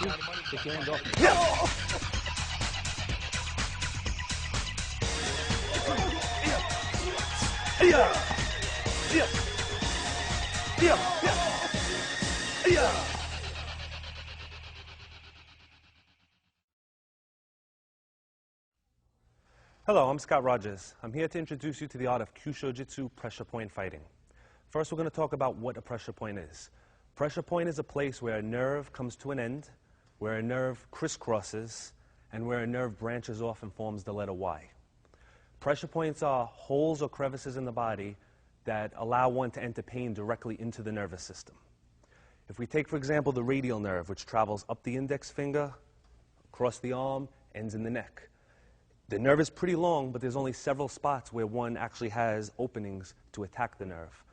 Got you. Take your hands off. Hello, I'm Scott Rogers. I'm here to introduce you to the art of Kyusho-jitsu pressure point fighting. First, we're going to talk about what a pressure point is. Pressure point is a place where a nerve comes to an end, where a nerve crisscrosses, and where a nerve branches off and forms the letter Y. Pressure points are holes or crevices in the body that allow one to enter pain directly into the nervous system. If we take, for example, the radial nerve, which travels up the index finger, across the arm, ends in the neck. The nerve is pretty long, but there's only several spots where one actually has openings to attack the nerve.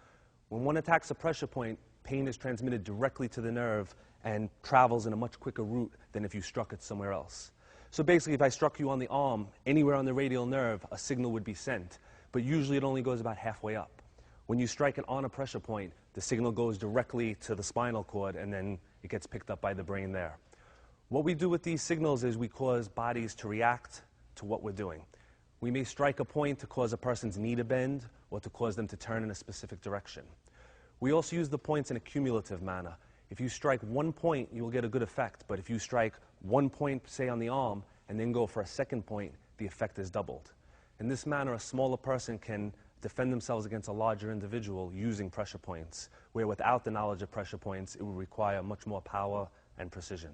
When one attacks a pressure point, pain is transmitted directly to the nerve and travels in a much quicker route than if you struck it somewhere else. So basically, if I struck you on the arm, anywhere on the radial nerve, a signal would be sent, but usually it only goes about halfway up. When you strike it on a pressure point, the signal goes directly to the spinal cord, and then it gets picked up by the brain there. What we do with these signals is we cause bodies to react to what we're doing. We may strike a point to cause a person's knee to bend or to cause them to turn in a specific direction. We also use the points in a cumulative manner. If you strike one point, you will get a good effect, but if you strike one point, say on the arm, and then go for a second point, the effect is doubled. In this manner, a smaller person can defend themselves against a larger individual using pressure points, where without the knowledge of pressure points, it would require much more power and precision.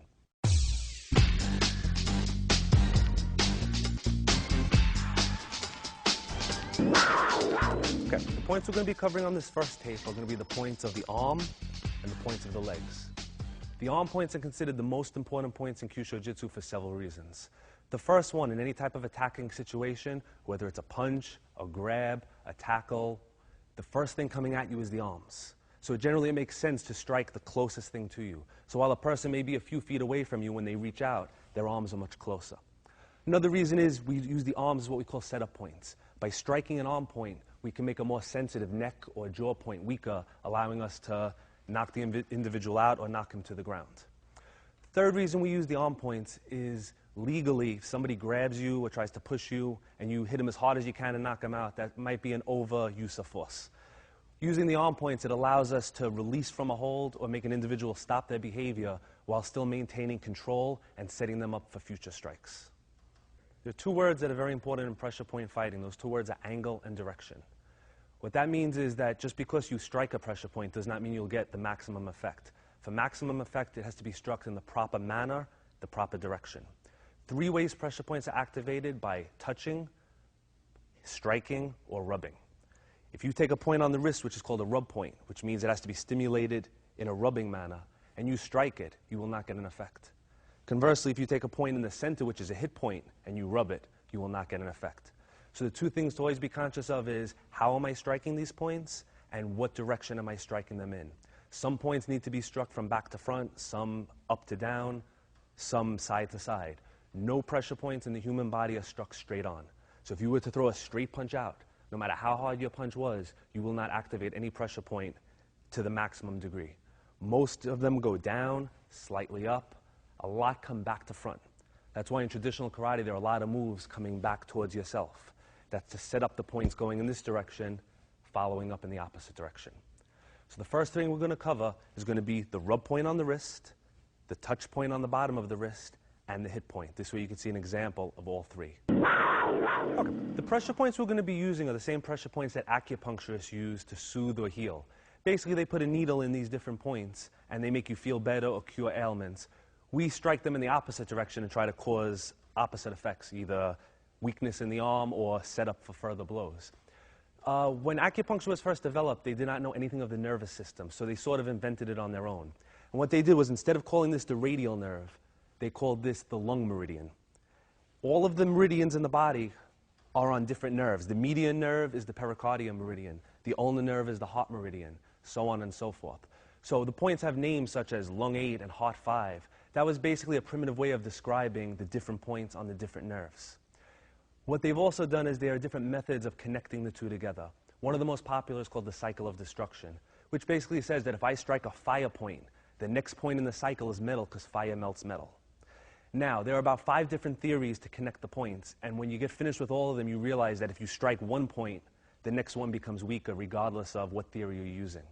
Okay, the points we're going to be covering on this first tape are going to be the points of the arm and the points of the legs. The arm points are considered the most important points in Kyusho-jitsu for several reasons. The first one, in any type of attacking situation, whether it's a punch, a grab, a tackle, the first thing coming at you is the arms. So generally it makes sense to strike the closest thing to you. So while a person may be a few feet away from you, when they reach out, their arms are much closer. Another reason is we use the arms as what we call setup points. By striking an arm point, we can make a more sensitive neck or jaw point weaker, allowing us to knock the individual out or knock him to the ground. The third reason we use the arm points is legally, if somebody grabs you or tries to push you and you hit him as hard as you can and knock him out, that might be an overuse of force. Using the arm points, it allows us to release from a hold or make an individual stop their behavior while still maintaining control and setting them up for future strikes. There are two words that are very important in pressure point fighting. Those two words are angle and direction. What that means is that just because you strike a pressure point does not mean you'll get the maximum effect. For maximum effect, it has to be struck in the proper manner, the proper direction. 3 ways pressure points are activated: by touching, striking, or rubbing. If you take a point on the wrist, which is called a rub point, which means it has to be stimulated in a rubbing manner, and you strike it, you will not get an effect. Conversely, if you take a point in the center, which is a hit point, and you rub it, you will not get an effect. So the 2 things to always be conscious of is, how am I striking these points, and what direction am I striking them in? Some points need to be struck from back to front, some up to down, some side to side. No pressure points in the human body are struck straight on. So if you were to throw a straight punch out, no matter how hard your punch was, you will not activate any pressure point to the maximum degree. Most of them go down, slightly up. A lot come back to front. That's why in traditional karate there are a lot of moves coming back towards yourself. That's to set up the points going in this direction, following up in the opposite direction. So the first thing we're going to cover is going to be the rub point on the wrist, the touch point on the bottom of the wrist, and the hit point. This way you can see an example of all 3. Okay. The pressure points we're going to be using are the same pressure points that acupuncturists use to soothe or heal. Basically, they put a needle in these different points, and they make you feel better or cure ailments. We strike them in the opposite direction and try to cause opposite effects, either weakness in the arm or set up for further blows. When acupuncture was first developed, they did not know anything of the nervous system, so they sort of invented it on their own. And what they did was, instead of calling this the radial nerve, they called this the lung meridian. All of the meridians in the body are on different nerves. The median nerve is the pericardium meridian. The ulnar nerve is the heart meridian, so on and so forth. So the points have names such as lung 8 and heart 5. That was basically a primitive way of describing the different points on the different nerves. What they've also done is there are different methods of connecting the two together. One of the most popular is called the cycle of destruction, which basically says that if I strike a fire point, The next point in the cycle is metal because fire melts metal. Now, there are about 5 different theories to connect the points, and when you get finished with all of them, you realize that if you strike one point, the next one becomes weaker regardless of what theory you're using.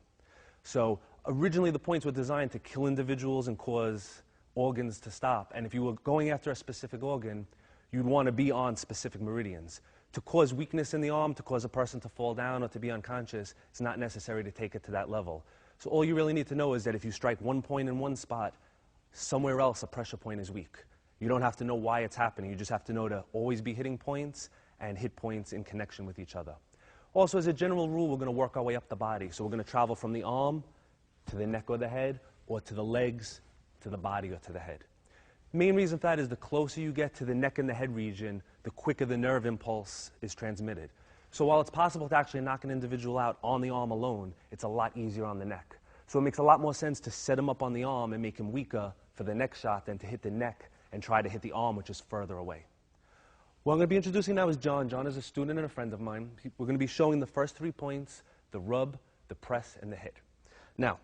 So originally the points were designed to kill individuals and cause organs to stop, and if you were going after a specific organ, you'd want to be on specific meridians. To cause weakness in the arm, to cause a person to fall down or to be unconscious, it's not necessary to take it to that level. So all you really need to know is that if you strike one point in one spot, somewhere else a pressure point is weak. You don't have to know why it's happening. You just have to know to always be hitting points and hit points in connection with each other. Also, as a general rule, we're going to work our way up the body. So we're going to travel from the arm to the neck or the head, or to the legs, to the body or to the head. Main reason for that is the closer you get to the neck and the head region, the quicker the nerve impulse is transmitted. So while it's possible to actually knock an individual out on the arm alone, it's a lot easier on the neck. So it makes a lot more sense to set him up on the arm and make him weaker for the next shot than to hit the neck and try to hit the arm, which is further away. What I'm going to be introducing now is John. John is a student and a friend of mine. We're going to be showing the first 3 points, the rub, the press, and the hit. Now,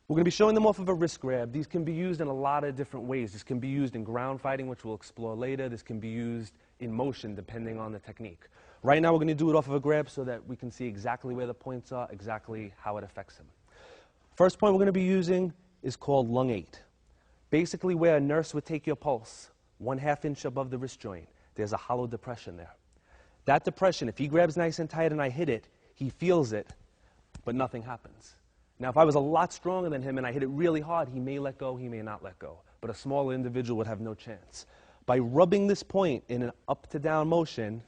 we're going to be showing them off of a wrist grab. These can be used in a lot of different ways. This can be used in ground fighting, which we'll explore later. This can be used in motion, depending on the technique. Right now, we're going to do it off of a grab so that we can see exactly where the points are, exactly how it affects him. First point we're going to be using is called lung 8. Basically, where a nurse would take your pulse, 1/2 inch above the wrist joint, there's a hollow depression there. That depression, if he grabs nice and tight and I hit it, he feels it, but nothing happens. Now, if I was a lot stronger than him and I hit it really hard, he may let go, he may not let go. But a smaller individual would have no chance. By rubbing this point in an up to down motion,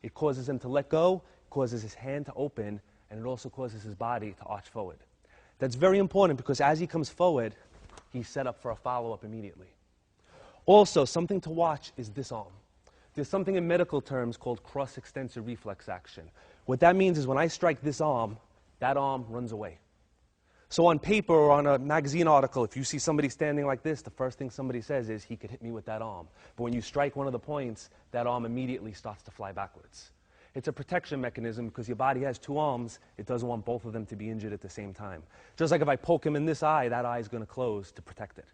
it causes him to let go, causes his hand to open, and it also causes his body to arch forward. That's very important because as he comes forward, he's set up for a follow-up immediately. Also, something to watch is this arm. There's something in medical terms called cross-extensor reflex action. What that means is when I strike this arm, that arm runs away. So on paper or on a magazine article, if you see somebody standing like this, the first thing somebody says is, he could hit me with that arm. But when you strike one of the points, that arm immediately starts to fly backwards. It's a protection mechanism because your body has 2 arms. It doesn't want both of them to be injured at the same time. Just like if I poke him in this eye, that eye is going to close to protect it.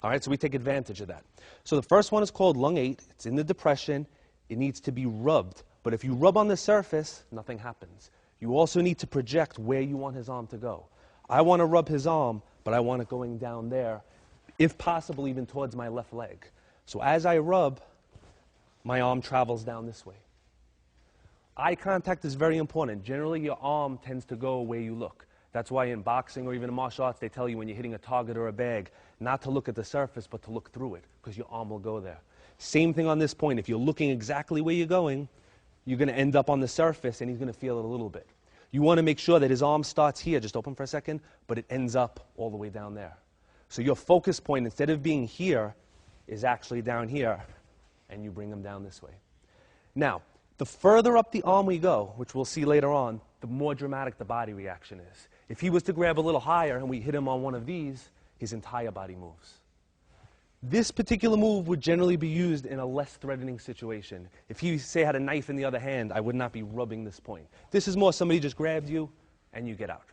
All right, so we take advantage of that. So the first one is called lung 8. It's in the depression. It needs to be rubbed. But if you rub on the surface, nothing happens. You also need to project where you want his arm to go. I want to rub his arm, but I want it going down there, if possible even towards my left leg. So as I rub, my arm travels down this way. Eye contact is very important. Generally, your arm tends to go where you look. That's why in boxing or even in martial arts, they tell you when you're hitting a target or a bag, not to look at the surface, but to look through it, because your arm will go there. Same thing on this point. If you're looking exactly where you're going, you're going to end up on the surface, and he's going to feel it a little bit. You want to make sure that his arm starts here, just open for a second, but it ends up all the way down there. So your focus point, instead of being here, is actually down here, and you bring him down this way. Now, the further up the arm we go, which we'll see later on, the more dramatic the body reaction is. If he was to grab a little higher and we hit him on one of these, his entire body moves. This particular move would generally be used in a less threatening situation. If he, say, had a knife in the other hand, I would not be rubbing this point. This is more somebody just grabbed you and you get out.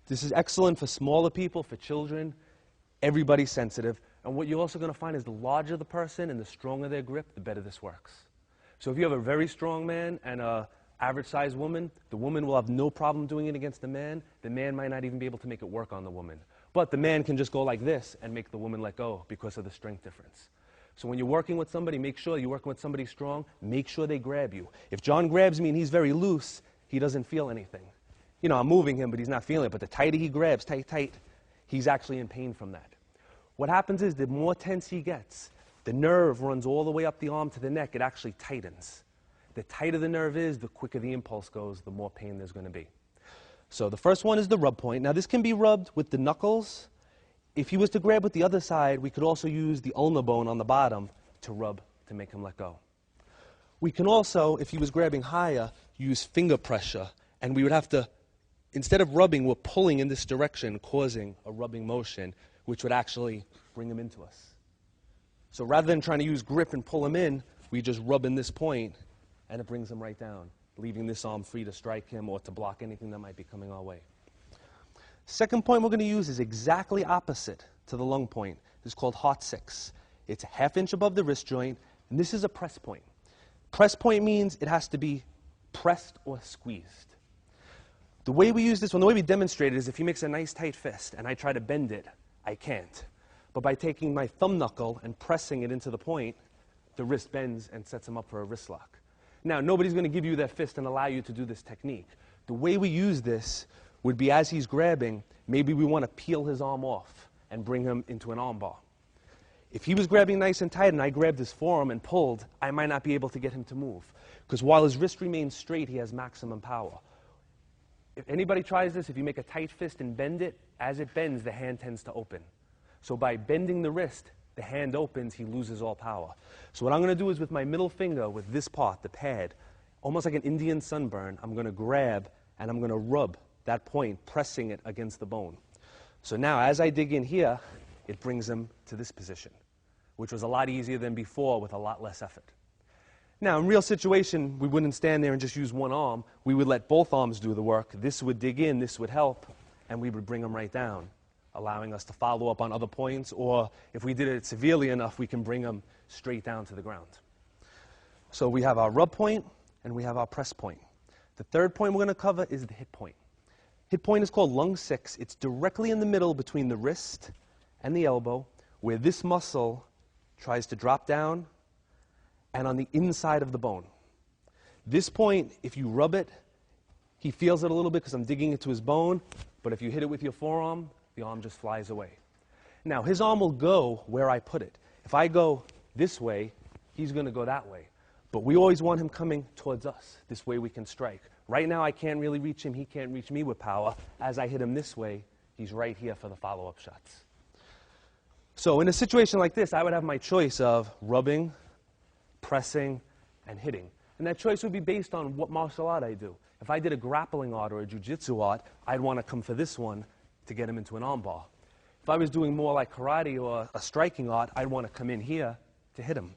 This is excellent for smaller people, for children. Everybody's sensitive. And what you're also going to find is the larger the person and the stronger their grip, the better this works. So if you have a very strong man and an average-sized woman, the woman will have no problem doing it against the man. The man might not even be able to make it work on the woman. But the man can just go like this and make the woman let go because of the strength difference. So when you're working with somebody, make sure you're working with somebody strong. Make sure they grab you. If John grabs me and he's very loose, he doesn't feel anything. You know, I'm moving him, but he's not feeling it. But the tighter he grabs, tight, he's actually in pain from that. What happens is the more tense he gets, the nerve runs all the way up the arm to the neck. It actually tightens. The tighter the nerve is, the quicker the impulse goes, the more pain there's going to be. So the first one is the rub point. Now this can be rubbed with the knuckles. If he was to grab with the other side, we could also use the ulnar bone on the bottom to rub to make him let go. We can also, if he was grabbing higher, use finger pressure. And we would have to, instead of rubbing, we're pulling in this direction, causing a rubbing motion, which would actually bring him into us. So rather than trying to use grip and pull him in, we just rub in this point, and it brings him right down, leaving this arm free to strike him or to block anything that might be coming our way. Second point we're going to use is exactly opposite to the lung point. It's called heart 6. It's a ½ inch above the wrist joint, and this is a press point. Press point means it has to be pressed or squeezed. The way we use this one, the way we demonstrate it is if he makes a nice tight fist and I try to bend it, I can't. But by taking my thumb knuckle and pressing it into the point, the wrist bends and sets him up for a wrist lock. Now, nobody's going to give you that fist and allow you to do this technique. The way we use this would be as he's grabbing, maybe we want to peel his arm off and bring him into an arm bar. If he was grabbing nice and tight and I grabbed his forearm and pulled, I might not be able to get him to move. Because while his wrist remains straight, he has maximum power. If anybody tries this, if you make a tight fist and bend it, as it bends, the hand tends to open. So by bending the wrist, the hand opens, he loses all power. So what I'm going to do is with my middle finger, with this part, the pad, almost like an Indian sunburn, I'm going to grab and I'm going to rub that point, pressing it against the bone. So now as I dig in here, it brings him to this position, which was a lot easier than before with a lot less effort. Now, in real situation, we wouldn't stand there and just use one arm. We would let both arms do the work. This would dig in, this would help, and we would bring him right down, allowing us to follow up on other points, or if we did it severely enough, we can bring him straight down to the ground. So we have our rub point, and we have our press point. The third point we're going to cover is the hit point. Hit point is called lung 6. It's directly in the middle between the wrist and the elbow, where this muscle tries to drop down and on the inside of the bone. This point, if you rub it, he feels it a little bit because I'm digging into his bone, but if you hit it with your forearm, the arm just flies away. Now, his arm will go where I put it. If I go this way, he's going to go that way. But we always want him coming towards us. This way we can strike. Right now, I can't really reach him. He can't reach me with power. As I hit him this way, he's right here for the follow-up shots. So in a situation like this, I would have my choice of rubbing, pressing, and hitting. And that choice would be based on what martial art I do. If I did a grappling art or a jiu-jitsu art, I'd want to come for this one to get him into an arm bar. If I was doing more like karate or a striking art, I'd want to come in here to hit him.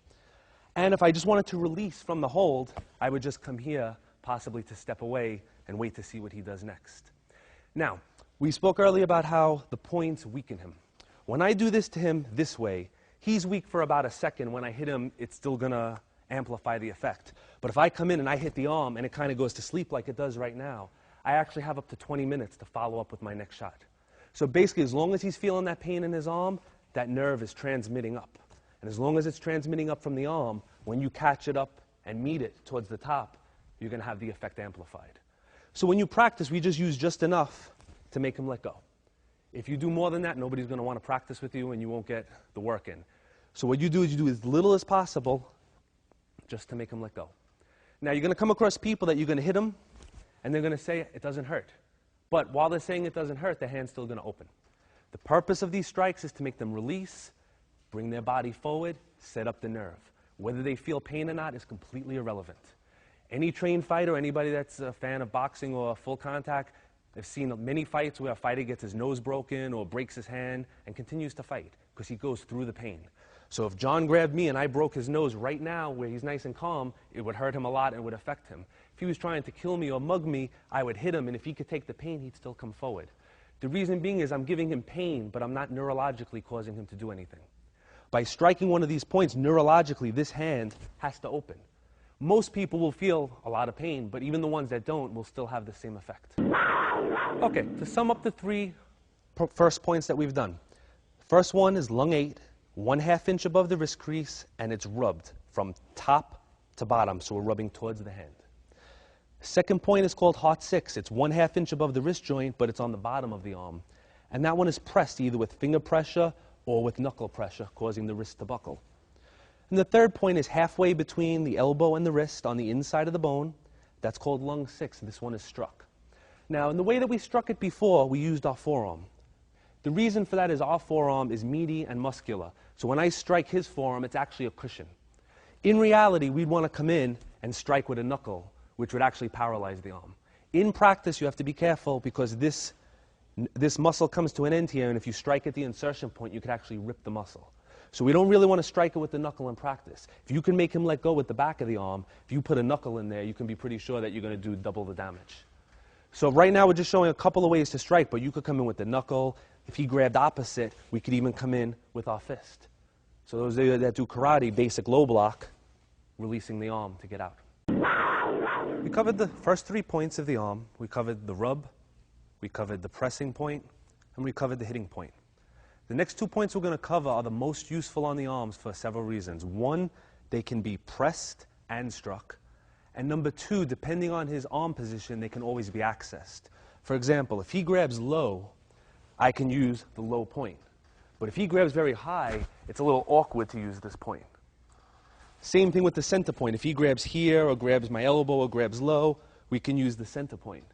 And if I just wanted to release from the hold, I would just come here, possibly to step away and wait to see what he does next. Now, we spoke earlier about how the points weaken him. When I do this to him this way, he's weak for about a second. When I hit him, it's still going to amplify the effect. But if I come in and I hit the arm and it kind of goes to sleep like it does right now, I actually have up to 20 minutes to follow up with my next shot. So basically, as long as he's feeling that pain in his arm, that nerve is transmitting up. And as long as it's transmitting up from the arm, when you catch it up and meet it towards the top, you're going to have the effect amplified. So when you practice, we just use just enough to make him let go. If you do more than that, nobody's going to want to practice with you and you won't get the work in. So what you do is you do as little as possible just to make him let go. Now you're going to come across people that you're going to hit them and they're going to say it doesn't hurt. But while they're saying it doesn't hurt, their hand's still going to open. The purpose of these strikes is to make them release, bring their body forward, set up the nerve. Whether they feel pain or not is completely irrelevant. Any trained fighter, anybody that's a fan of boxing or full contact, I've seen many fights where a fighter gets his nose broken or breaks his hand and continues to fight because he goes through the pain. So if John grabbed me and I broke his nose right now where he's nice and calm, it would hurt him a lot and would affect him. If he was trying to kill me or mug me, I would hit him, and if he could take the pain, he'd still come forward. The reason being is I'm giving him pain, but I'm not neurologically causing him to do anything. By striking one of these points, neurologically, this hand has to open. Most people will feel a lot of pain, but even the ones that don't will still have the same effect. Okay, to sum up the three first points that we've done. First one is lung 8, 1/2 inch above the wrist crease, and it's rubbed from top to bottom, so we're rubbing towards the hand. Second point is called heart 6. It's 1/2 inch above the wrist joint, but it's on the bottom of the arm. And that one is pressed either with finger pressure or with knuckle pressure, causing the wrist to buckle. And the third point is halfway between the elbow and the wrist on the inside of the bone. That's called lung 6. This one is struck. Now, in the way that we struck it before, we used our forearm. The reason for that is our forearm is meaty and muscular. So when I strike his forearm, it's actually a cushion. In reality, we'd want to come in and strike with a knuckle, which would actually paralyze the arm. In practice, you have to be careful because this muscle comes to an end here, and if you strike at the insertion point, you could actually rip the muscle. So we don't really want to strike it with the knuckle in practice. If you can make him let go with the back of the arm, if you put a knuckle in there, you can be pretty sure that you're going to do double the damage. So right now we're just showing a couple of ways to strike, but you could come in with the knuckle. If he grabbed opposite, we could even come in with our fist. So those of you that do karate, basic low block, releasing the arm to get out. We covered the first 3 points of the arm. We covered the rub, we covered the pressing point, and we covered the hitting point. The next 2 points we're going to cover are the most useful on the arms for several reasons. One, they can be pressed and struck. And number 2, depending on his arm position, they can always be accessed. For example, if he grabs low, I can use the low point. But if he grabs very high, it's a little awkward to use this point. Same thing with the center point. If he grabs here or grabs my elbow or grabs low, we can use the center point.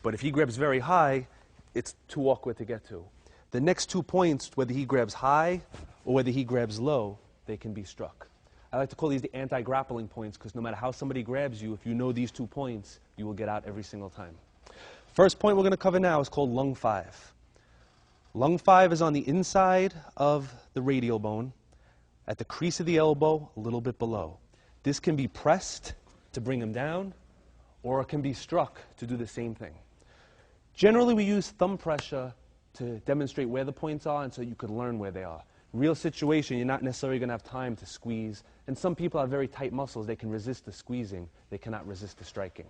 But if he grabs very high, it's too awkward to get to. The next 2 points, whether he grabs high or whether he grabs low, they can be struck. I like to call these the anti-grappling points because no matter how somebody grabs you, if you know these 2 points, you will get out every single time. First point we're going to cover now is called lung 5. Lung 5 is on the inside of the radial bone, at the crease of the elbow, a little bit below. This can be pressed to bring him down, or it can be struck to do the same thing. Generally, we use thumb pressure to demonstrate where the points are and so you could learn where they are. Real situation, you're not necessarily going to have time to squeeze. And some people have very tight muscles. They can resist the squeezing. They cannot resist the striking.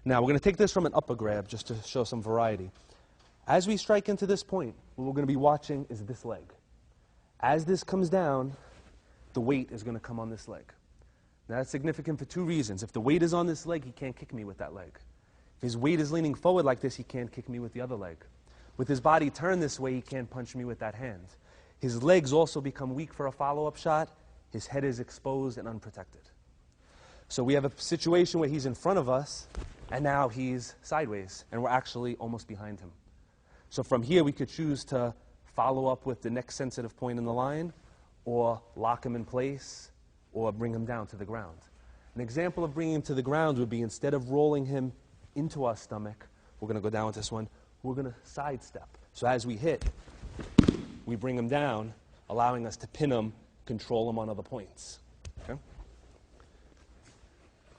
Now, we're going to take this from an upper grab just to show some variety. As we strike into this point, what we're going to be watching is this leg. As this comes down, the weight is going to come on this leg. Now, that's significant for 2 reasons. If the weight is on this leg, he can't kick me with that leg. If his weight is leaning forward like this, he can't kick me with the other leg. With his body turned this way, he can't punch me with that hand. His legs also become weak for a follow-up shot. His head is exposed and unprotected. So we have a situation where he's in front of us, and now he's sideways, and we're actually almost behind him. So from here, we could choose to follow up with the next sensitive point in the line, or lock him in place, or bring him down to the ground. An example of bringing him to the ground would be instead of rolling him into our stomach, we're going to go down with this one, we're going to sidestep. So as we hit, we bring him down, allowing us to pin him, control him on other points. Okay?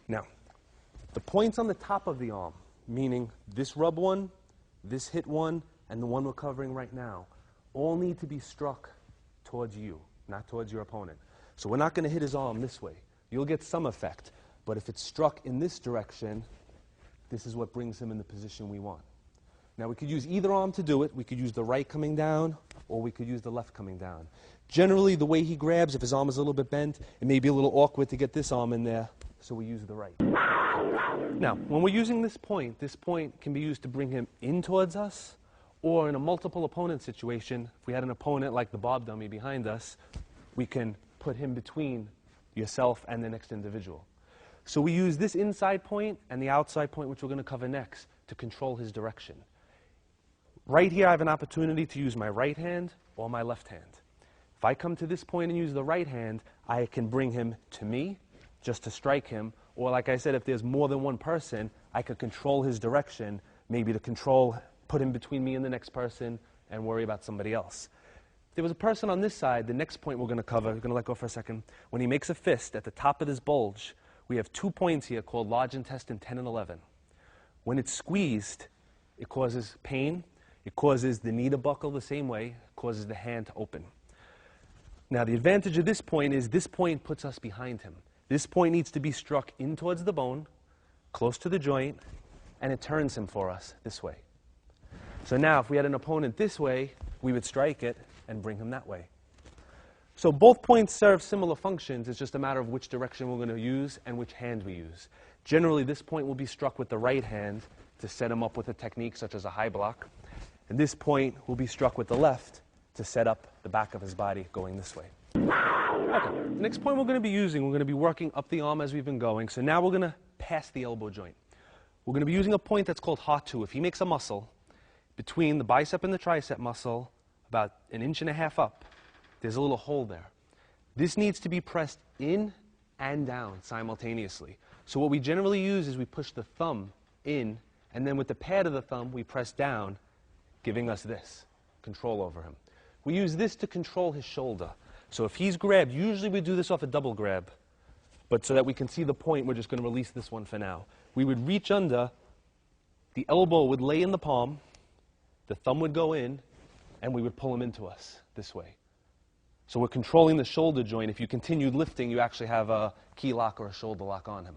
Now, the points on the top of the arm, meaning this rub one, this hit one, and the one we're covering right now, all need to be struck towards you, not towards your opponent. So we're not going to hit his arm this way. You'll get some effect, but if it's struck in this direction, this is what brings him in the position we want. Now, we could use either arm to do it. We could use the right coming down, or we could use the left coming down. Generally, the way he grabs, if his arm is a little bit bent, it may be a little awkward to get this arm in there, so we use the right. Now, when we're using this point can be used to bring him in towards us, or in a multiple opponent situation, if we had an opponent like the Bob dummy behind us, we can put him between yourself and the next individual. So we use this inside point and the outside point, which we're going to cover next, to control his direction. Right here, I have an opportunity to use my right hand or my left hand. If I come to this point and use the right hand, I can bring him to me just to strike him. Or like I said, if there's more than one person, I could control his direction, maybe to put him between me and the next person and worry about somebody else. If there was a person on this side, the next point we're going to cover, we're going to let go for a second. When he makes a fist at the top of this bulge, we have 2 points here called large intestine 10 and 11. When it's squeezed, it causes pain. It causes the knee to buckle the same way. It causes the hand to open. Now, the advantage of this point is this point puts us behind him. This point needs to be struck in towards the bone, close to the joint, and it turns him for us this way. So now, if we had an opponent this way, we would strike it and bring him that way. So both points serve similar functions. It's just a matter of which direction we're going to use and which hand we use. Generally, this point will be struck with the right hand to set him up with a technique such as a high block. And this point will be struck with the left to set up the back of his body going this way. Okay, the next point we're going to be using, we're going to be working up the arm as we've been going. So now we're going to pass the elbow joint. We're going to be using a point that's called heart 2. If he makes a muscle between the bicep and the tricep muscle, about 1.5 inches up, there's a little hole there. This needs to be pressed in and down simultaneously. So what we generally use is we push the thumb in, and then with the pad of the thumb, we press down, giving us this control over him. We use this to control his shoulder. So if he's grabbed, usually we do this off a double grab, but so that we can see the point, we're just going to release this one for now. We would reach under The elbow would lay in the palm, the thumb would go in, and we would pull him into us this way. So we're controlling the shoulder joint. If you continued lifting, you actually have a key lock or a shoulder lock on him.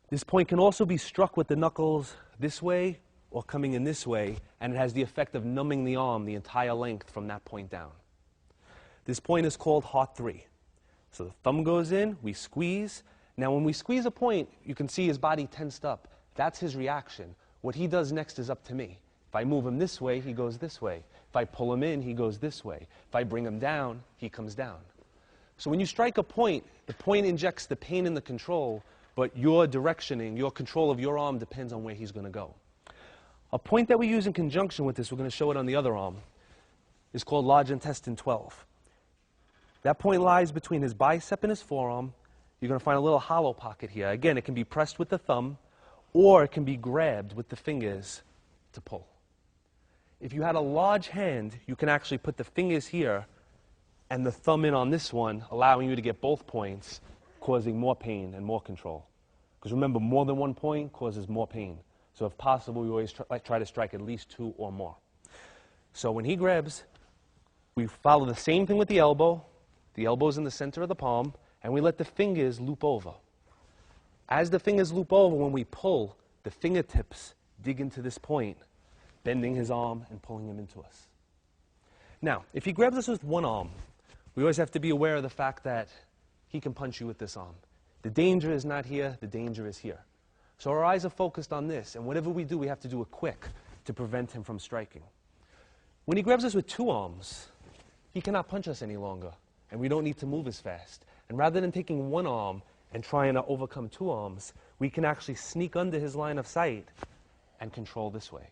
This point can also be struck with the knuckles this way or coming in this way, and it has the effect of numbing the arm the entire length from that point down. This point is called heart 3. So the thumb goes in, we squeeze. Now when we squeeze a point, you can see his body tensed up. That's his reaction. What he does next is up to me. If I move him this way, he goes this way. If I pull him in, he goes this way. If I bring him down, he comes down. So when you strike a point, the point injects the pain and the control, but your directioning, your control of your arm depends on where he's going to go. A point that we use in conjunction with this, we're going to show it on the other arm, is called large intestine 12. That point lies between his bicep and his forearm. You're going to find a little hollow pocket here. Again, it can be pressed with the thumb, or it can be grabbed with the fingers to pull. If you had a large hand, you can actually put the fingers here and the thumb in on this one, allowing you to get both points, causing more pain and more control. Because remember, more than one point causes more pain. So if possible, we always try to strike at least 2 or more. So when he grabs, we follow the same thing with the elbow. The elbow's in the center of the palm, and we let the fingers loop over. As the fingers loop over, when we pull, the fingertips dig into this point, bending his arm and pulling him into us. Now, if he grabs us with one arm, we always have to be aware of the fact that he can punch you with this arm. The danger is not here, the danger is here. So our eyes are focused on this, and whatever we do, we have to do it quick to prevent him from striking. When he grabs us with 2 arms, he cannot punch us any longer, and we don't need to move as fast. And rather than taking one arm and trying to overcome 2 arms, we can actually sneak under his line of sight and control this way.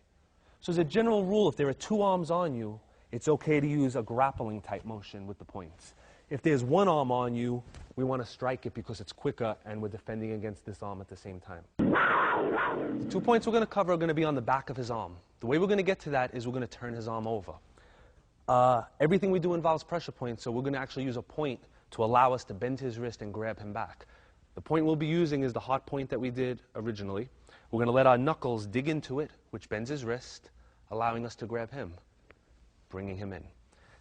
So as a general rule, if there are 2 arms on you, it's okay to use a grappling type motion with the points. If there's one arm on you, we want to strike it because it's quicker and we're defending against this arm at the same time. The 2 points we're going to cover are going to be on the back of his arm. The way we're going to get to that is we're going to turn his arm over. Everything we do involves pressure points, so we're going to actually use a point to allow us to bend his wrist and grab him back. The point we'll be using is the heart point that we did originally. We're going to let our knuckles dig into it, which bends his wrist, allowing us to grab him, bringing him in.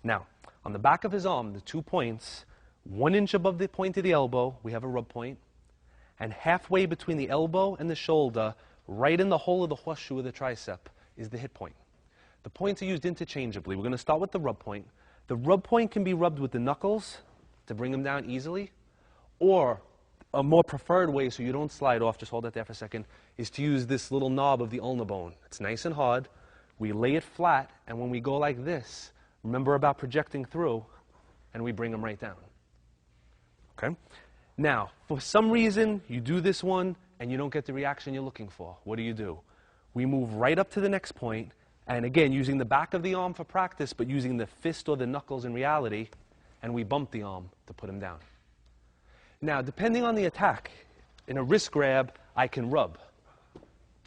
Now, on the back of his arm, the 2 points, 1 inch above the point of the elbow, we have a rub point, and halfway between the elbow and the shoulder, right in the hole of the horseshoe of the tricep, is the hit point. The points are used interchangeably. We're going to start with the rub point. The rub point can be rubbed with the knuckles to bring him down easily, or a more preferred way so you don't slide off, just hold that there for a second, is to use this little knob of the ulnar bone. It's nice and hard. We lay it flat, and when we go like this, remember about projecting through, and we bring him right down. Okay? Now, for some reason, you do this one, and you don't get the reaction you're looking for. What do? We move right up to the next point, and again, using the back of the arm for practice, but using the fist or the knuckles in reality, and we bump the arm to put him down. Now, depending on the attack, in a wrist grab, I can rub.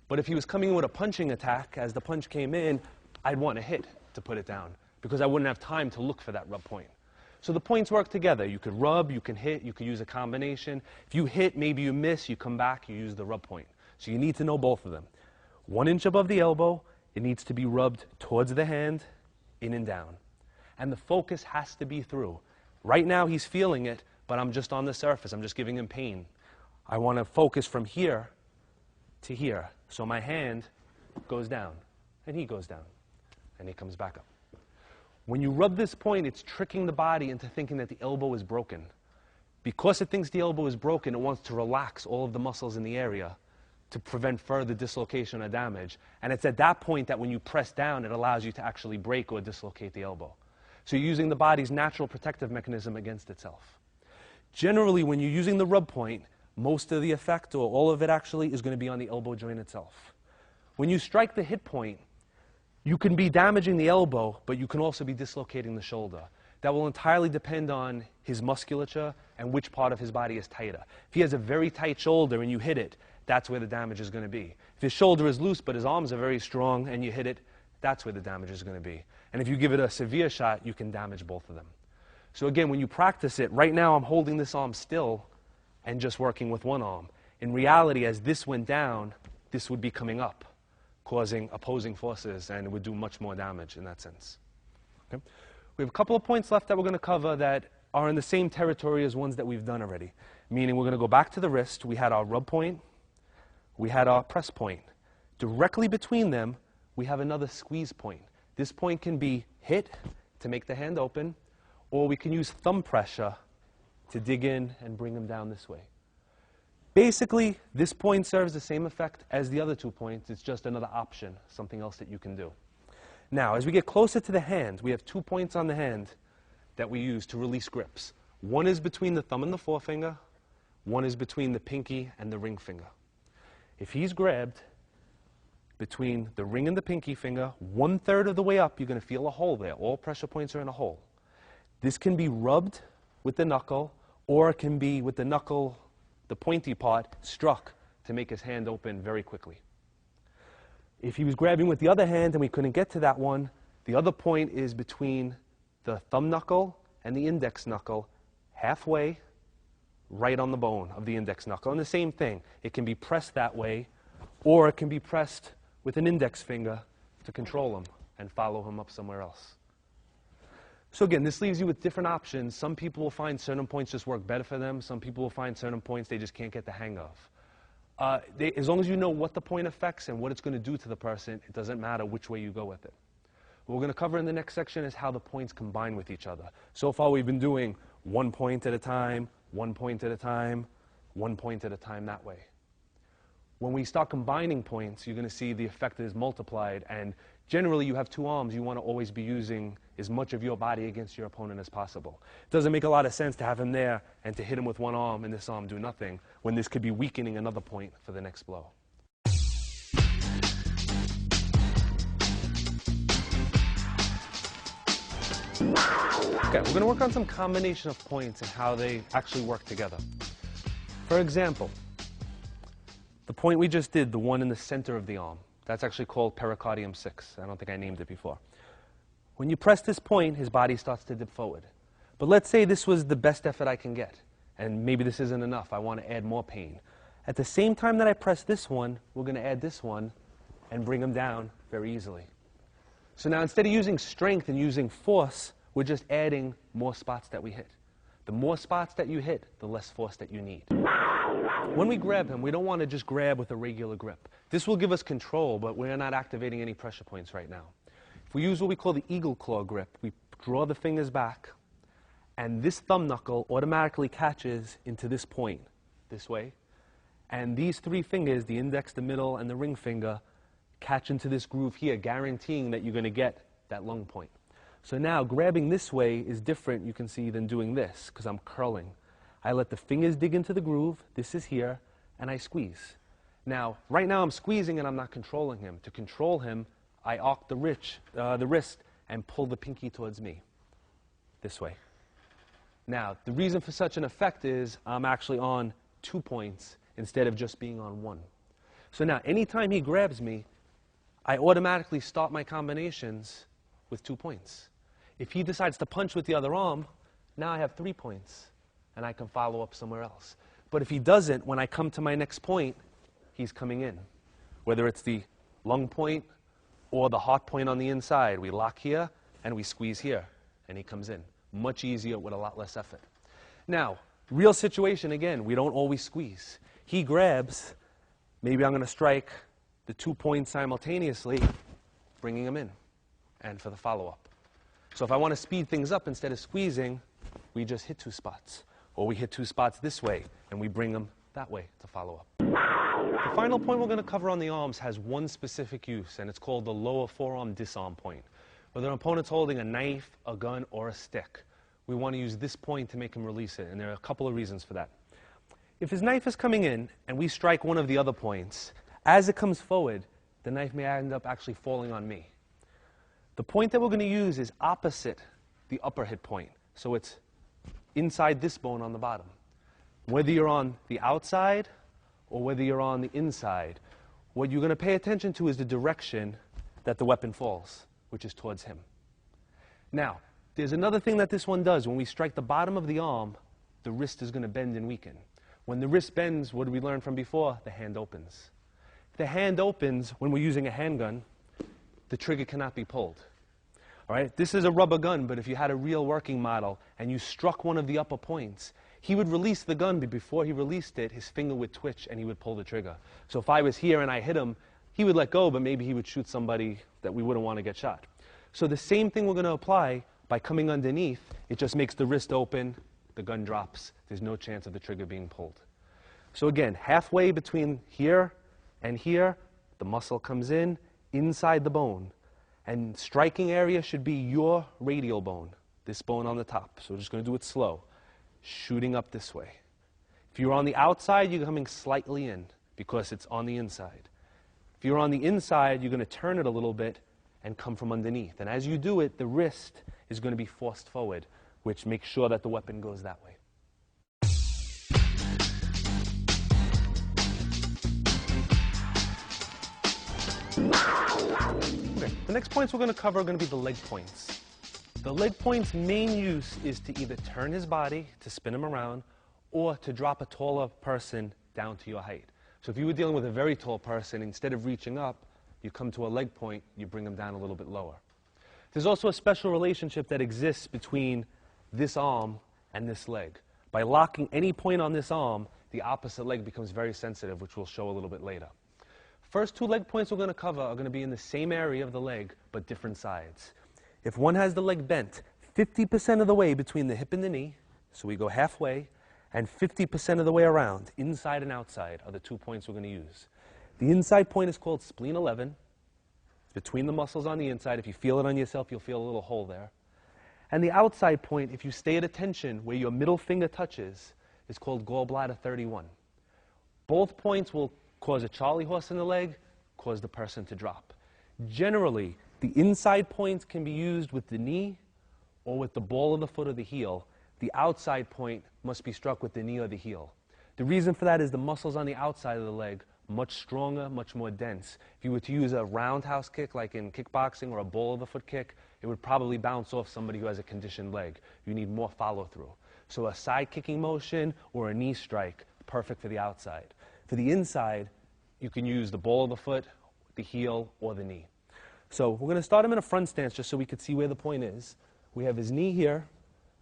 But if he was coming with a punching attack, as the punch came in, I'd want to hit to put it down, because I wouldn't have time to look for that rub point. So the points work together. You could rub, you can hit, you could use a combination. If you hit, maybe you miss, you come back, you use the rub point. So you need to know both of them. 1 inch above the elbow, it needs to be rubbed towards the hand, in and down. And the focus has to be through. Right now he's feeling it, but I'm just on the surface. I'm just giving him pain. I want to focus from here to here. So my hand goes down, and he goes down, and he comes back up. When you rub this point, it's tricking the body into thinking that the elbow is broken. Because it thinks the elbow is broken, it wants to relax all of the muscles in the area to prevent further dislocation or damage. And it's at that point that when you press down, it allows you to actually break or dislocate the elbow. So you're using the body's natural protective mechanism against itself. Generally, when you're using the rub point, most of the effect, or all of it actually, is going to be on the elbow joint itself. When you strike the hit point, you can be damaging the elbow, but you can also be dislocating the shoulder. That will entirely depend on his musculature and which part of his body is tighter. If he has a very tight shoulder and you hit it, that's where the damage is going to be. If his shoulder is loose but his arms are very strong and you hit it, that's where the damage is going to be. And if you give it a severe shot, you can damage both of them. So again, when you practice it, right now I'm holding this arm still and just working with one arm. In reality, as this went down, this would be coming up, causing opposing forces, and it would do much more damage in that sense. Okay? We have a couple of points left that we're going to cover that are in the same territory as ones that we've done already. Meaning we're going to go back to the wrist. We had our rub point. We had our press point. Directly between them, we have another squeeze point. This point can be hit to make the hand open, or we can use thumb pressure to dig in and bring them down this way. Basically, this point serves the same effect as the other 2 points. It's just another option, something else that you can do. Now, as we get closer to the hand, we have 2 points on the hand that we use to release grips. One is between the thumb and the forefinger. One is between the pinky and the ring finger. If he's grabbed between the ring and the pinky finger, 1/3 of the way up, you're going to feel a hole there. All pressure points are in a hole. This can be rubbed with the knuckle, or it can be with the knuckle, the pointy part, struck to make his hand open very quickly. If he was grabbing with the other hand and we couldn't get to that one, the other point is between the thumb knuckle and the index knuckle, halfway, right on the bone of the index knuckle. And the same thing, it can be pressed that way, or it can be pressed with an index finger to control him and follow him up somewhere else. So again, this leaves you with different options. Some people will find certain points just work better for them. Some people will find certain points they just can't get the hang of. As long as you know what the point affects and what it's going to do to the person, it doesn't matter which way you go with it. What we're going to cover in the next section is how the points combine with each other. So far we've been doing 1 point at a time, 1 point at a time, 1 point at a time that way. When we start combining points, you're going to see the effect is multiplied, and generally you have 2 arms, you want to always be using as much of your body against your opponent as possible. It doesn't make a lot of sense to have him there and to hit him with 1 arm and this arm do nothing, when this could be weakening another point for the next blow. Okay, we're going to work on some combination of points and how they actually work together. For example, the point we just did, the one in the center of the arm, that's actually called pericardium 6. I don't think I named it before. When you press this point, his body starts to dip forward. But let's say this was the best effort I can get, and maybe this isn't enough. I want to add more pain. At the same time that I press this one, we're going to add this one and bring him down very easily. So now instead of using strength and using force, we're just adding more spots that we hit. The more spots that you hit, the less force that you need. When we grab him, we don't want to just grab with a regular grip. This will give us control, but we're not activating any pressure points right now. If we use what we call the eagle claw grip, we draw the fingers back, and this thumb knuckle automatically catches into this point, this way. And these 3 fingers, the index, the middle, and the ring finger, catch into this groove here, guaranteeing that you're going to get that lung point. So now, grabbing this way is different, you can see, than doing this, because I'm curling. I let the fingers dig into the groove, this is here, and I squeeze. Now, right now I'm squeezing and I'm not controlling him. To control him, I arc the wrist and pull the pinky towards me, this way. Now, the reason for such an effect is I'm actually on 2 points instead of just being on 1. So now, anytime he grabs me, I automatically start my combinations with 2 points. If he decides to punch with the other arm, now I have 3 points, and I can follow up somewhere else. But if he doesn't, when I come to my next point, he's coming in. Whether it's the lung point or the heart point on the inside, we lock here and we squeeze here, and he comes in. Much easier with a lot less effort. Now, real situation again, we don't always squeeze. He grabs, maybe I'm going to strike the 2 points simultaneously, bringing him in, and for the follow-up. So if I want to speed things up, instead of squeezing, we just hit 2 spots. Or we hit 2 spots this way, and we bring them that way to follow up. The final point we're going to cover on the arms has one specific use, and it's called the lower forearm disarm point. Whether an opponent's holding a knife, a gun, or a stick, we want to use this point to make him release it, and there are a couple of reasons for that. If his knife is coming in, and we strike one of the other points, as it comes forward, the knife may end up actually falling on me. The point that we're going to use is opposite the upper hit point. So it's inside this bone on the bottom. Whether you're on the outside or whether you're on the inside, what you're going to pay attention to is the direction that the weapon falls, which is towards him. Now, there's another thing that this one does. When we strike the bottom of the arm, the wrist is going to bend and weaken. When the wrist bends, what did we learn from before? The hand opens. the hand opens when we're using a handgun, the trigger cannot be pulled. All right? This is a rubber gun, but if you had a real working model and you struck one of the upper points, he would release the gun, but before he released it, his finger would twitch and he would pull the trigger. So if I was here and I hit him, he would let go, but maybe he would shoot somebody that we wouldn't want to get shot. So the same thing we're going to apply by coming underneath. It just makes the wrist open, the gun drops. There's no chance of the trigger being pulled. So again, halfway between here and here, the muscle comes in, inside the bone. And striking area should be your radial bone, this bone on the top. So we're just going to do it slow, shooting up this way. If you're on the outside, you're coming slightly in because it's on the inside. If you're on the inside, you're going to turn it a little bit and come from underneath. And as you do it, the wrist is going to be forced forward, which makes sure that the weapon goes that way. Okay, the next points we're going to cover are going to be the leg points. The leg point's main use is to either turn his body, to spin him around, or to drop a taller person down to your height. So if you were dealing with a very tall person, instead of reaching up, you come to a leg point, you bring them down a little bit lower. There's also a special relationship that exists between this arm and this leg. By locking any point on this arm, the opposite leg becomes very sensitive, which we'll show a little bit later. First two leg points we're going to cover are going to be in the same area of the leg, but different sides. If one has the leg bent 50% of the way between the hip and the knee, so we go halfway, and 50% of the way around, inside and outside, are the 2 points we're going to use. The inside point is called spleen 11. It's between the muscles on the inside. If you feel it on yourself, you'll feel a little hole there. And the outside point, if you stay at attention where your middle finger touches, is called gallbladder 31. Both points will cause a Charlie horse in the leg, cause the person to drop. Generally, the inside points can be used with the knee or with the ball of the foot or the heel. The outside point must be struck with the knee or the heel. The reason for that is the muscles on the outside of the leg are much stronger, much more dense. If you were to use a roundhouse kick like in kickboxing or a ball of the foot kick, it would probably bounce off somebody who has a conditioned leg. You need more follow-through. So a side kicking motion or a knee strike, perfect for the outside. For the inside, you can use the ball of the foot, the heel, or the knee. So we're going to start him in a front stance just so we can see where the point is. We have his knee here.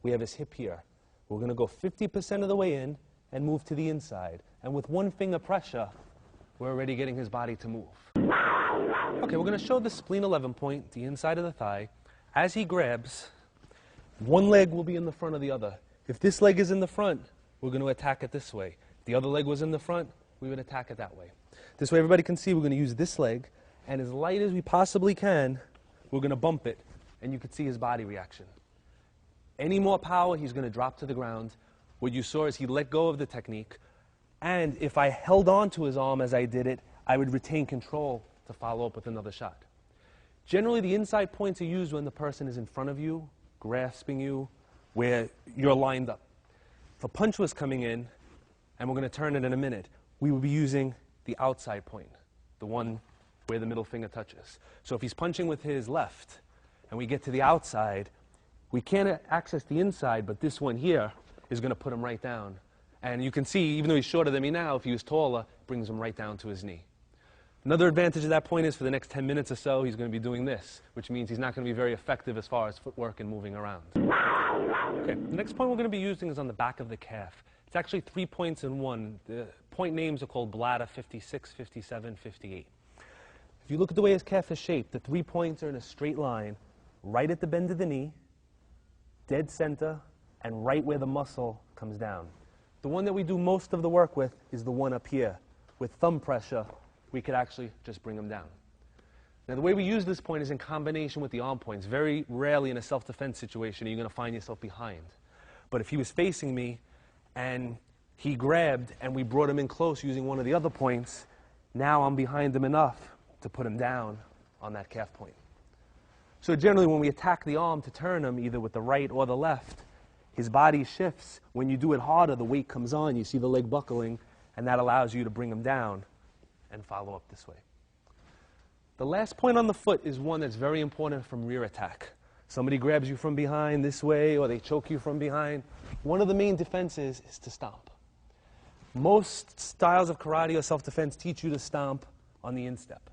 We have his hip here. We're going to go 50% of the way in and move to the inside. And with one finger pressure, we're already getting his body to move. Okay, we're going to show the spleen 11 point, the inside of the thigh. As he grabs, one leg will be in the front of the other. If this leg is in the front, we're going to attack it this way. If the other leg was in the front, we would attack it that way. This way everybody can see we're going to use this leg, and as light as we possibly can, we're going to bump it, and you can see his body reaction. Any more power, he's going to drop to the ground. What you saw is he let go of the technique, and if I held on to his arm as I did it, I would retain control to follow up with another shot. Generally, the inside points are used when the person is in front of you, grasping you, where you're lined up. If a punch was coming in, and we're going to turn it in a minute, we would be using the outside point, the one where the middle finger touches. So if he's punching with his left, and we get to the outside, we can't access the inside, but this one here is going to put him right down. And you can see, even though he's shorter than me now, if he was taller, it brings him right down to his knee. Another advantage of that point is for the next 10 minutes or so, he's going to be doing this, which means he's not going to be very effective as far as footwork and moving around. Okay, the next point we're going to be using is on the back of the calf. It's actually 3 points in one. The point names are called bladder 56, 57, 58. If you look at the way his calf is shaped, the 3 points are in a straight line, right at the bend of the knee, dead center, and right where the muscle comes down. The one that we do most of the work with is the one up here. With thumb pressure, we could actually just bring him down. Now, the way we use this point is in combination with the arm points. Very rarely in a self-defense situation are you going to find yourself behind. But if he was facing me and he grabbed and we brought him in close using one of the other points, now I'm behind him enough to put him down on that calf point. So generally when we attack the arm to turn him, either with the right or the left, his body shifts. When you do it harder, the weight comes on. You see the leg buckling, and that allows you to bring him down and follow up this way. The last point on the foot is one that's very important from rear attack. Somebody grabs you from behind this way, or they choke you from behind. One of the main defenses is to stomp. Most styles of karate or self-defense teach you to stomp on the instep.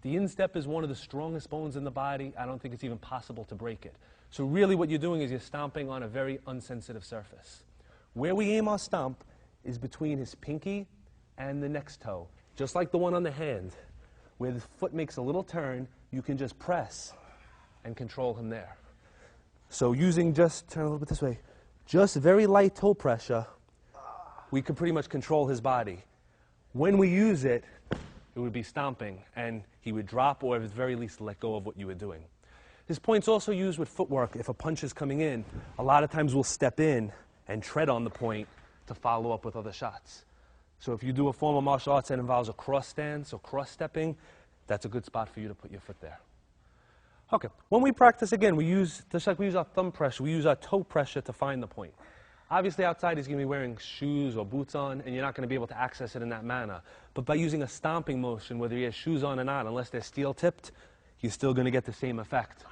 The instep is one of the strongest bones in the body. I don't think it's even possible to break it. So really what you're doing is you're stomping on a very unsensitive surface. Where we aim our stomp is between his pinky and the next toe. Just like the one on the hand. Where the foot makes a little turn, you can just press and control him there. So using just, turn a little bit this way, just very light toe pressure, we could pretty much control his body. When we use it, it would be stomping, and he would drop or at the very least let go of what you were doing. This point's also used with footwork. If a punch is coming in, a lot of times we'll step in and tread on the point to follow up with other shots. So if you do a form of martial arts that involves a cross stance or cross stepping, that's a good spot for you to put your foot there. Okay, when we practice again, we use, just like we use our thumb pressure, we use our toe pressure to find the point. Obviously outside he's going to be wearing shoes or boots on, and you're not going to be able to access it in that manner. But by using a stomping motion, whether he has shoes on or not, unless they're steel tipped, you're still going to get the same effect,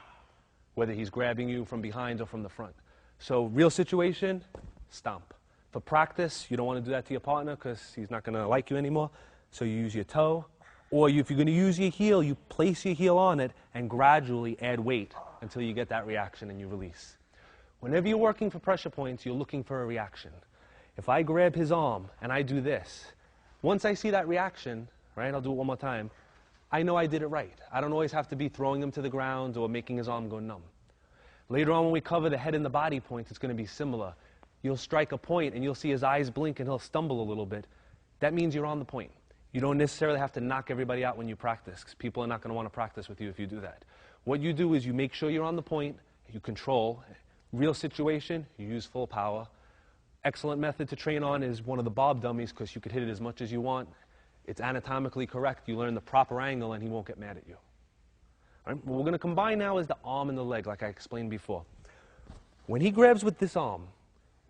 whether he's grabbing you from behind or from the front. So real situation, stomp. For practice, you don't want to do that to your partner because he's not going to like you anymore. So you use your toe, or if you're going to use your heel, you place your heel on it and gradually add weight until you get that reaction and you release. Whenever you're working for pressure points, you're looking for a reaction. If I grab his arm and I do this, once I see that reaction, right, I'll do it one more time, I know I did it right. I don't always have to be throwing him to the ground or making his arm go numb. Later on when we cover the head and the body points, it's going to be similar. You'll strike a point and you'll see his eyes blink and he'll stumble a little bit. That means you're on the point. You don't necessarily have to knock everybody out when you practice, because people are not going to want to practice with you if you do that. What you do is you make sure you're on the point, you control. Real situation, you use full power. Excellent method to train on is one of the bob dummies, because you could hit it as much as you want. It's anatomically correct. You learn the proper angle and he won't get mad at you. All right? What we're going to combine now is the arm and the leg, like I explained before. When he grabs with this arm,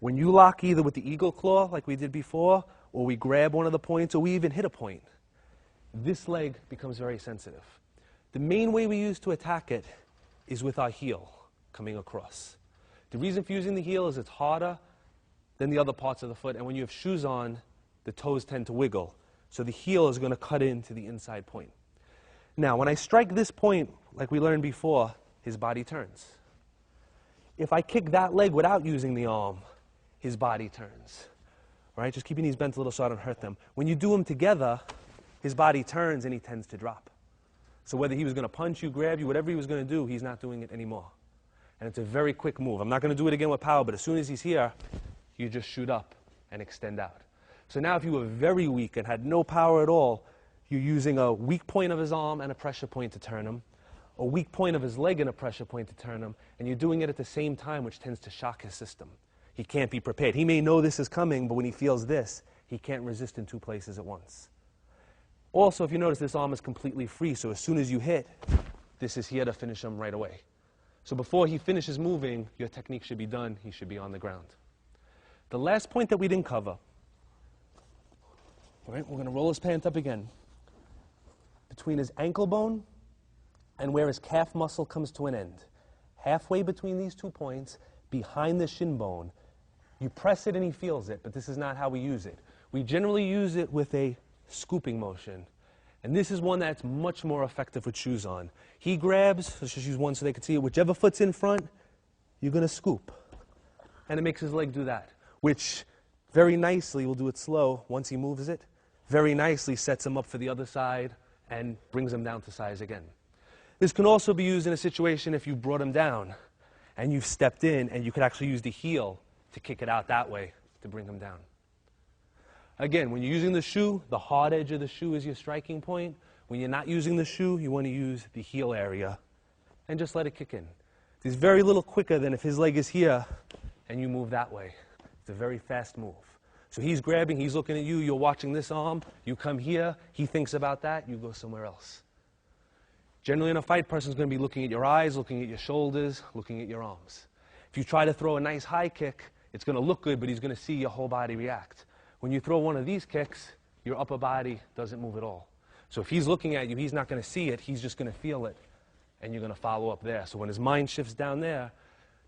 when you lock either with the eagle claw, like we did before, or we grab one of the points, or we even hit a point, this leg becomes very sensitive. The main way we use to attack it is with our heel coming across. The reason for using the heel is it's harder than the other parts of the foot, and when you have shoes on, the toes tend to wiggle. So the heel is going to cut into the inside point. Now, when I strike this point, like we learned before, his body turns. If I kick that leg without using the arm, his body turns. All right, just keeping these bent a little so I don't hurt them. When you do them together, his body turns and he tends to drop. So whether he was going to punch you, grab you, whatever he was going to do, he's not doing it anymore. And it's a very quick move. I'm not going to do it again with power, but as soon as he's here, you just shoot up and extend out. So now if you were very weak and had no power at all, you're using a weak point of his arm and a pressure point to turn him, a weak point of his leg and a pressure point to turn him, and you're doing it at the same time, which tends to shock his system. He can't be prepared. He may know this is coming, but when he feels this, he can't resist in two places at once. Also, if you notice, this arm is completely free, so as soon as you hit, this is here to finish him right away. So before he finishes moving, your technique should be done. He should be on the ground. The last point that we didn't cover, all right, we're going to roll his pant up again. Between his ankle bone and where his calf muscle comes to an end, halfway between these 2 points, behind the shin bone, you press it and he feels it, but this is not how we use it. We generally use it with a scooping motion. And this is one that's much more effective with shoes on. He grabs, let's just use one so they can see it, whichever foot's in front, you're going to scoop. And it makes his leg do that, which very nicely, we'll do it slow, once he moves it, very nicely sets him up for the other side and brings him down to size again. This can also be used in a situation if you brought him down and you've stepped in and you could actually use the heel to kick it out that way to bring him down. Again, when you're using the shoe, the hard edge of the shoe is your striking point. When you're not using the shoe, you want to use the heel area and just let it kick in. It's very little quicker than if his leg is here and you move that way. It's a very fast move. So he's grabbing, he's looking at you, you're watching this arm, you come here, he thinks about that, you go somewhere else. Generally in a fight, person's going to be looking at your eyes, looking at your shoulders, looking at your arms. If you try to throw a nice high kick, it's going to look good, but he's going to see your whole body react. When you throw one of these kicks, your upper body doesn't move at all. So if he's looking at you, he's not going to see it, he's just going to feel it, and you're going to follow up there. So when his mind shifts down there,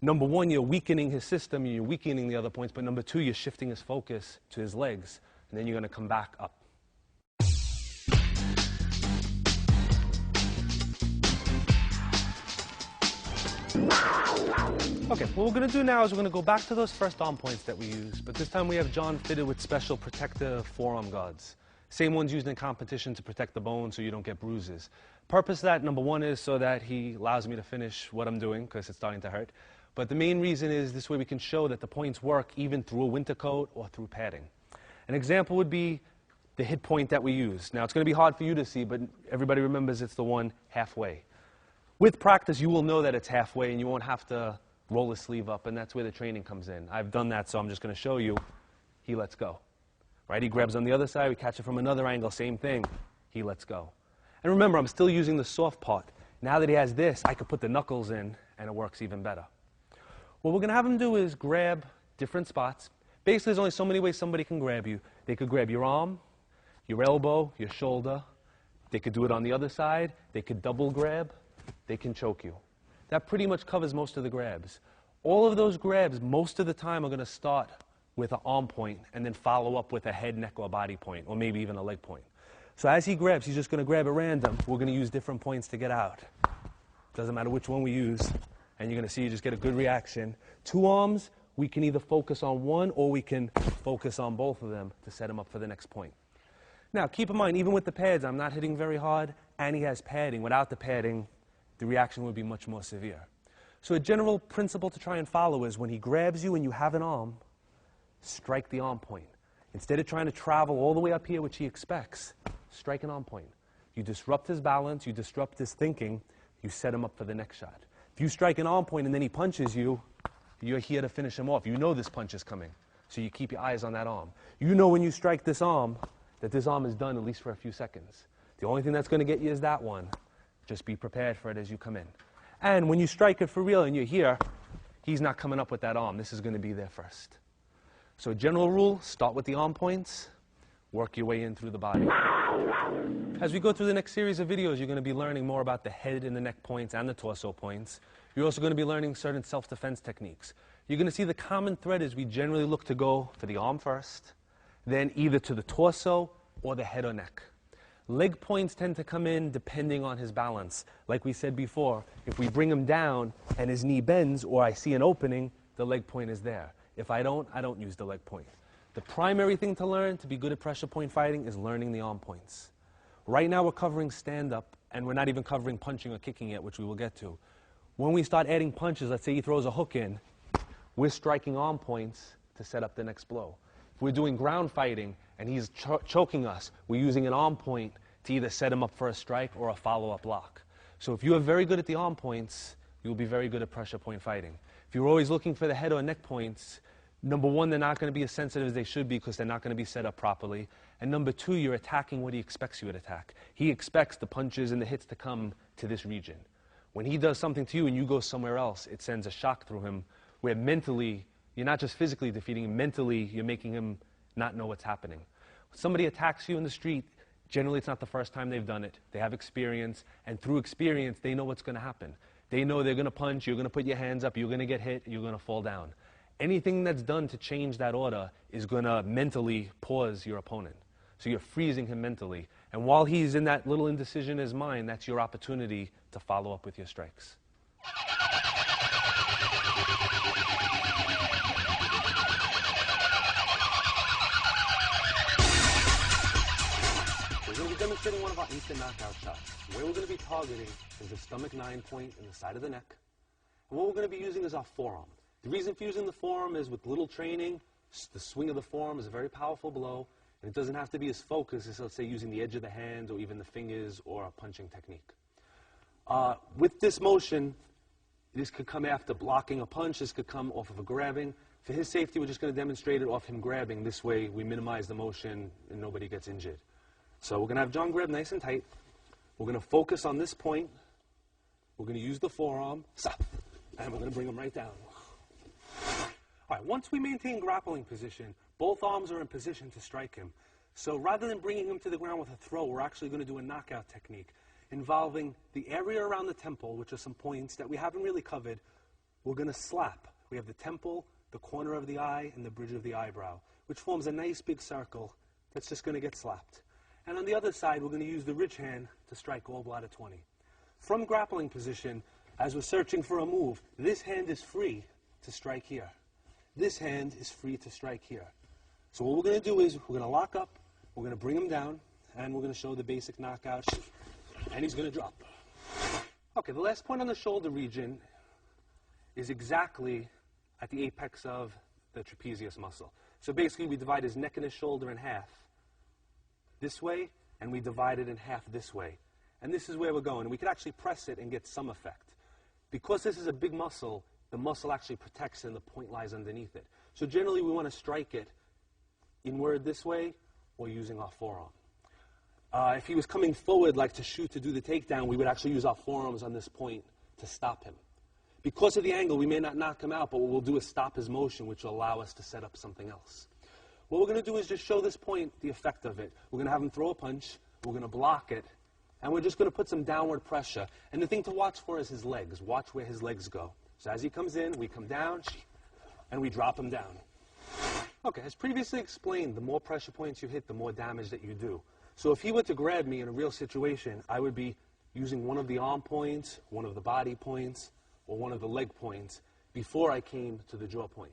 number one, you're weakening his system, you're weakening the other points, but number two, you're shifting his focus to his legs, and then you're going to come back up. Okay, what we're going to do now is we're going to go back to those first arm points that we used, but this time we have John fitted with special protective forearm guards. Same ones used in competition to protect the bone so you don't get bruises. Purpose of that, number one, is so that he allows me to finish what I'm doing because it's starting to hurt. But the main reason is this way we can show that the points work even through a winter coat or through padding. An example would be the hit point that we use. Now, it's going to be hard for you to see, but everybody remembers it's the one halfway. With practice, you will know that it's halfway and you won't have to roll the sleeve up, and that's where the training comes in. I've done that, so I'm just going to show you. He lets go. Right? He grabs on the other side, we catch it from another angle, same thing. He lets go. And remember, I'm still using the soft part. Now that he has this, I could put the knuckles in, and it works even better. What we're going to have him do is grab different spots. Basically, there's only so many ways somebody can grab you. They could grab your arm, your elbow, your shoulder. They could do it on the other side. They could double grab. They can choke you. That pretty much covers most of the grabs. All of those grabs, most of the time, are going to start with an arm point and then follow up with a head, neck, or body point, or maybe even a leg point. So as he grabs, he's just going to grab at random. We're going to use different points to get out. Doesn't matter which one we use. And you're going to see you just get a good reaction. Two arms, we can either focus on one or we can focus on both of them to set him up for the next point. Now, keep in mind, even with the pads, I'm not hitting very hard, and he has padding. Without the padding, the reaction would be much more severe. So a general principle to try and follow is when he grabs you and you have an arm, strike the arm point. Instead of trying to travel all the way up here, which he expects, strike an arm point. You disrupt his balance, you disrupt his thinking, you set him up for the next shot. If you strike an arm point and then he punches you, you're here to finish him off. You know this punch is coming, so you keep your eyes on that arm. You know when you strike this arm, that this arm is done at least for a few seconds. The only thing that's going to get you is that one. Just be prepared for it as you come in. And when you strike it for real and you're here, he's not coming up with that arm. This is going to be there first. So general rule, start with the arm points, work your way in through the body. As we go through the next series of videos, you're going to be learning more about the head and the neck points and the torso points. You're also going to be learning certain self-defense techniques. You're going to see the common thread is we generally look to go for the arm first, then either to the torso or the head or neck. Leg points tend to come in depending on his balance. Like we said before, if we bring him down and his knee bends or I see an opening, the leg point is there. If I don't use the leg point. The primary thing to learn to be good at pressure point fighting is learning the arm points. Right now we're covering stand-up, and we're not even covering punching or kicking yet, which we will get to. When we start adding punches, let's say he throws a hook in, we're striking arm points to set up the next blow. If we're doing ground fighting and he's choking us, we're using an arm point to either set him up for a strike or a follow-up lock. So if you are very good at the arm points, you'll be very good at pressure point fighting. If you're always looking for the head or neck points, number one, they're not going to be as sensitive as they should be because they're not going to be set up properly. And number two, you're attacking what he expects you to attack. He expects the punches and the hits to come to this region. When he does something to you and you go somewhere else, it sends a shock through him where mentally, you're not just physically defeating him, mentally you're making him not know what's happening. When somebody attacks you in the street, generally it's not the first time they've done it. They have experience, and through experience, they know what's going to happen. They know they're going to punch, you're going to put your hands up, you're going to get hit, you're going to fall down. Anything that's done to change that order is going to mentally pause your opponent. So you're freezing him mentally. And while he's in that little indecision in his mind, that's your opportunity to follow up with your strikes. We're going to be demonstrating one of our instant knockout shots. Where we're going to be targeting is the stomach 9 point and the side of the neck. And what we're going to be using is our forearm. The reason for using the forearm is with little training, the swing of the forearm is a very powerful blow, and it doesn't have to be as focused as, let's say, using the edge of the hand or even the fingers or a punching technique. With this motion, this could come after blocking a punch, this could come off of a grabbing. For his safety, we're just going to demonstrate it off him grabbing. This way, we minimize the motion and nobody gets injured. So we're going to have John grab nice and tight. We're going to focus on this point. We're going to use the forearm, and we're going to bring him right down. All right, once we maintain grappling position, both arms are in position to strike him. So rather than bringing him to the ground with a throw, we're actually going to do a knockout technique involving the area around the temple, which are some points that we haven't really covered. We're going to slap. We have the temple, the corner of the eye, and the bridge of the eyebrow, which forms a nice big circle that's just going to get slapped. And on the other side, we're going to use the ridge hand to strike all out of 20. From grappling position, as we're searching for a move, this hand is free to strike here. This hand is free to strike here. So what we're going to do is we're going to lock up, we're going to bring him down, and we're going to show the basic knockout, and he's going to drop. Okay, the last point on the shoulder region is exactly at the apex of the trapezius muscle. So basically we divide his neck and his shoulder in half this way, and we divide it in half this way. And this is where we're going. And we could actually press it and get some effect. Because this is a big muscle, the muscle actually protects and the point lies underneath it. So generally we want to strike it inward this way or using our forearm. If he was coming forward like to shoot to do the takedown, we would actually use our forearms on this point to stop him. Because of the angle, we may not knock him out, but what we'll do is stop his motion, which will allow us to set up something else. What we're going to do is just show this point the effect of it. We're going to have him throw a punch, we're going to block it, and we're just going to put some downward pressure. And the thing to watch for is his legs. Watch where his legs go. So as he comes in, we come down, and we drop him down. Okay, as previously explained, the more pressure points you hit, the more damage that you do. So if he were to grab me in a real situation, I would be using one of the arm points, one of the body points, or one of the leg points before I came to the jaw point.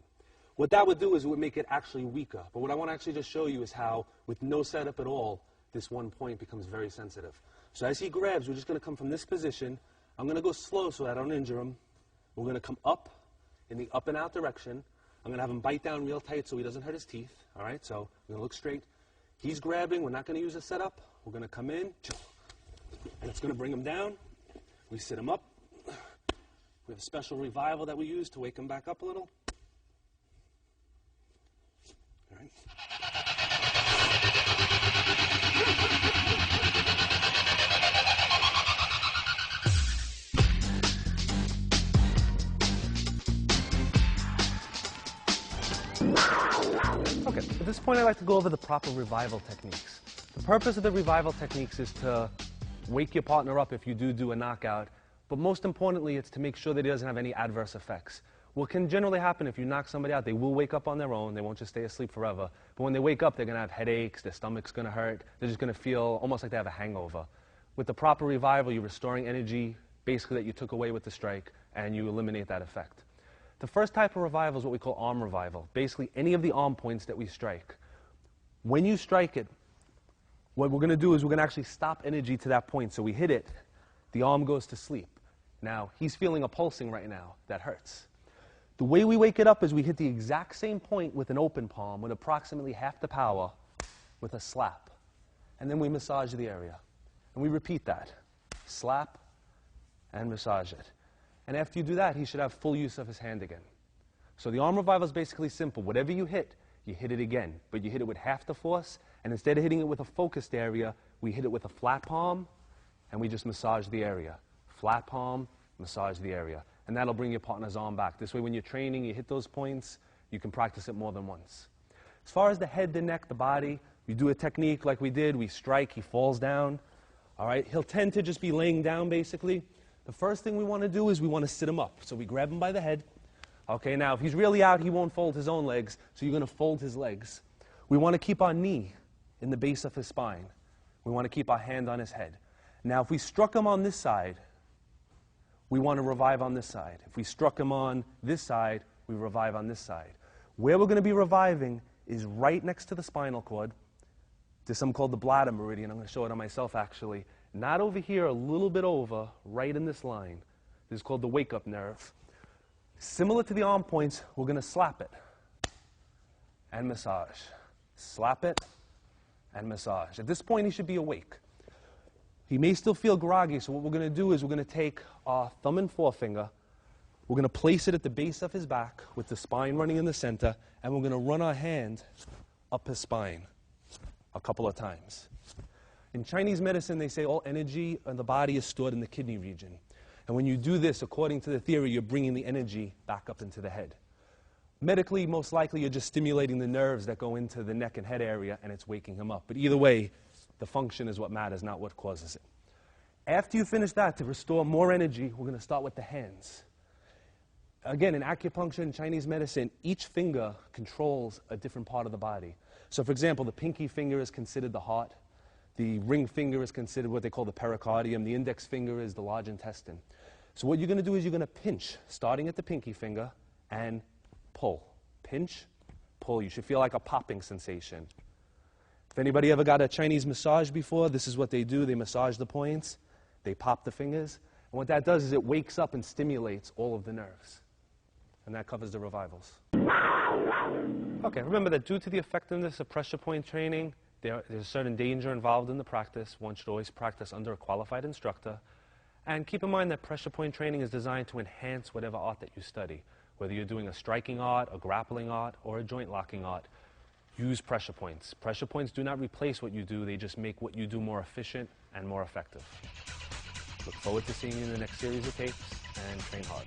What that would do is it would make it actually weaker. But what I want to actually just show you is how, with no setup at all, this one point becomes very sensitive. So as he grabs, we're just going to come from this position. I'm going to go slow so I don't injure him. We're going to come up in the up and out direction. I'm going to have him bite down real tight so he doesn't hurt his teeth. All right, so we're going to look straight. He's grabbing. We're not going to use a setup. We're going to come in, and it's going to bring him down. We sit him up. We have a special revival that we use to wake him back up a little. All right. Okay, at this point I'd like to go over the proper revival techniques. The purpose of the revival techniques is to wake your partner up if you do a knockout, but most importantly it's to make sure that he doesn't have any adverse effects. What can generally happen if you knock somebody out, they will wake up on their own, they won't just stay asleep forever, but when they wake up they're going to have headaches, their stomach's going to hurt, they're just going to feel almost like they have a hangover. With the proper revival, you're restoring energy basically that you took away with the strike, and you eliminate that effect. The first type of revival is what we call arm revival. Basically, any of the arm points that we strike. When you strike it, what we're going to do is we're going to actually stop energy to that point. So we hit it, the arm goes to sleep. Now, he's feeling a pulsing right now. That hurts. The way we wake it up is we hit the exact same point with an open palm with approximately half the power with a slap. And then we massage the area. And we repeat that. Slap and massage it. And after you do that, he should have full use of his hand again. So the arm revival is basically simple. Whatever you hit it again. But you hit it with half the force, and instead of hitting it with a focused area, we hit it with a flat palm, and we just massage the area. Flat palm, massage the area. And that'll bring your partner's arm back. This way, when you're training, you hit those points, you can practice it more than once. As far as the head, the neck, the body, we do a technique like we did. We strike, he falls down. All right, he'll tend to just be laying down, basically. The first thing we want to do is we want to sit him up. So we grab him by the head. Okay, now if he's really out, he won't fold his own legs, so you're going to fold his legs. We want to keep our knee in the base of his spine. We want to keep our hand on his head. Now if we struck him on this side, we want to revive on this side. If we struck him on this side, we revive on this side. Where we're going to be reviving is right next to the spinal cord. There's something called the bladder meridian. I'm going to show it on myself actually. Not over here, a little bit over, right in this line. This is called the wake-up nerve. Similar to the arm points, we're going to slap it and massage. Slap it and massage. At this point, he should be awake. He may still feel groggy, so what we're going to do is we're going to take our thumb and forefinger, we're going to place it at the base of his back with the spine running in the center, and we're going to run our hand up his spine a couple of times. In Chinese medicine, they say all energy in the body is stored in the kidney region. And when you do this, according to the theory, you're bringing the energy back up into the head. Medically, most likely, you're just stimulating the nerves that go into the neck and head area, and it's waking him up. But either way, the function is what matters, not what causes it. After you finish that, to restore more energy, we're going to start with the hands. Again, in acupuncture and Chinese medicine, each finger controls a different part of the body. So, for example, the pinky finger is considered the heart. The ring finger is considered what they call the pericardium. The index finger is the large intestine. So what you're going to do is you're going to pinch, starting at the pinky finger, and pull. Pinch, pull. You should feel like a popping sensation. If anybody ever got a Chinese massage before, this is what they do. They massage the points. They pop the fingers. And what that does is it wakes up and stimulates all of the nerves. And that covers the revivals. Okay, remember that due to the effectiveness of pressure point training, there's a certain danger involved in the practice. One should always practice under a qualified instructor. And keep in mind that pressure point training is designed to enhance whatever art that you study. Whether you're doing a striking art, a grappling art, or a joint locking art, use pressure points. Pressure points do not replace what you do, they just make what you do more efficient and more effective. Look forward to seeing you in the next series of tapes, and train hard.